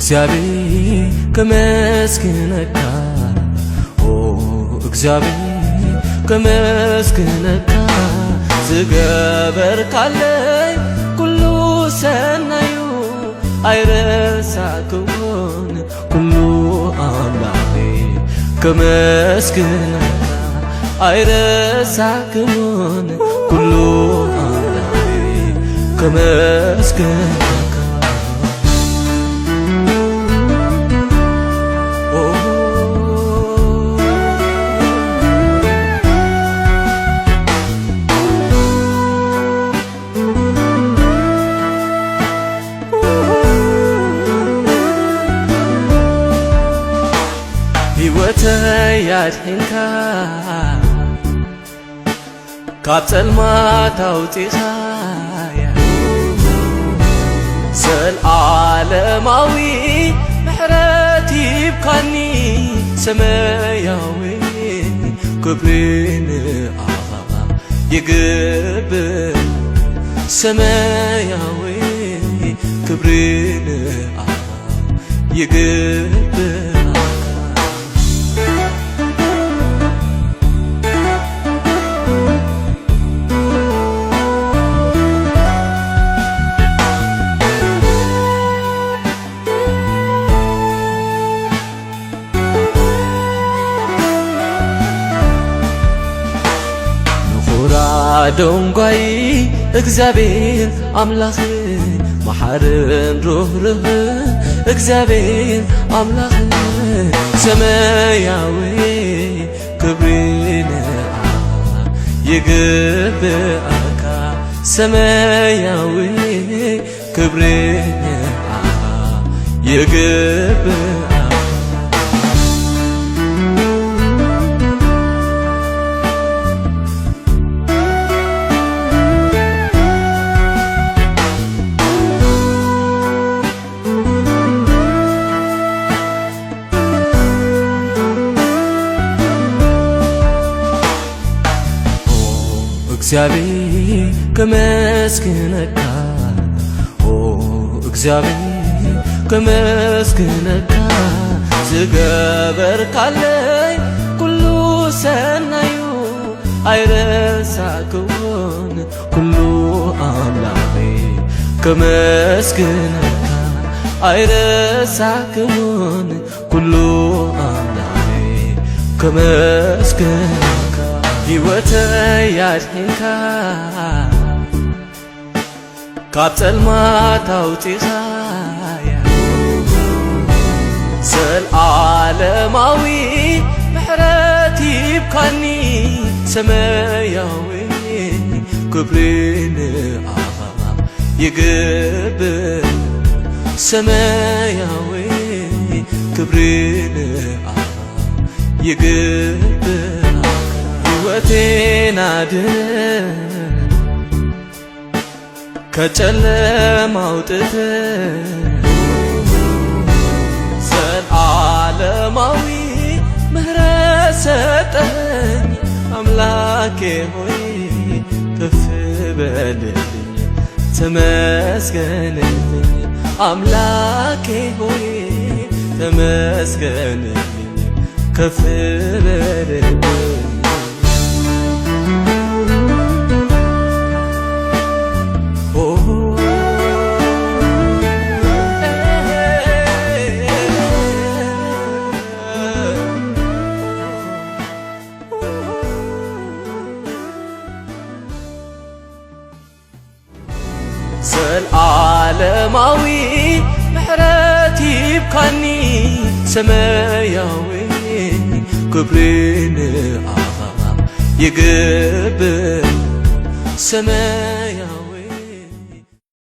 እግዚአብሔር ከመስገነካ እግዚአብሔር ከመስገነካ ዝገበር ካለይ ኩሉ ሰናዩ አይረሳክውን ኩሉ አምላኬ ከመስገነካ አይረሳክውን ኩሉ አምላኬ ከመስገነካ ያድሕንካ ካብ ጸልማት ኣውፂኻ ዘለዓለማዊ ምሕረት ይብካኒ ሰማያዊ ክብሪ ንኣኻ ይግብር ሰማያዊ ክብሪ ንኣኻ ይግብር ደንጓይ እግዚአብሔር አምላኽ መሐርን ሩህሩህ እግዚአብሔር አምላኽ ሰማያዊ ክብሪ ንኣኻ ይግብኣካ ሰማያዊ ክብሪ ንኣኻ ይግብኣካ እግዚአብሔር ከመስገነካ እግዚአብሔር ከመስገነካ ዝገበር ካለይ ኩሉ ሰናዩ አይረሳክውን ኩሉ አምላኬ ከመስገነካ አይረሳክውን ኩሉ አምላኬ ከመስገነካ ሕይወተይ ያድሕንካ ካብ ጸልማት ኣውፂኻ ዘለዓለማዊ ምሕረት ይብካኒ ሰማያዊ ክብሪ ንኣኻ ይግብር ሰማያዊ ክብሪ ንኣኻ ይግብር ሕይወቴን አድን ከጨለማ አውጥተህ ዘለዓለማዊ ምሕረት ሰጠኸኝ አምላኬ ሆይ ከፍ በልልኝ ተመስገንልኝ አምላኬ ሆይ ተመስገንልኝ ከፍ በልልኝ ዘለዓለማዊ ምሕረት ይብካኒ ሰማያዊ ክብሪ ንኣኻ ይግብር ሰማያዊ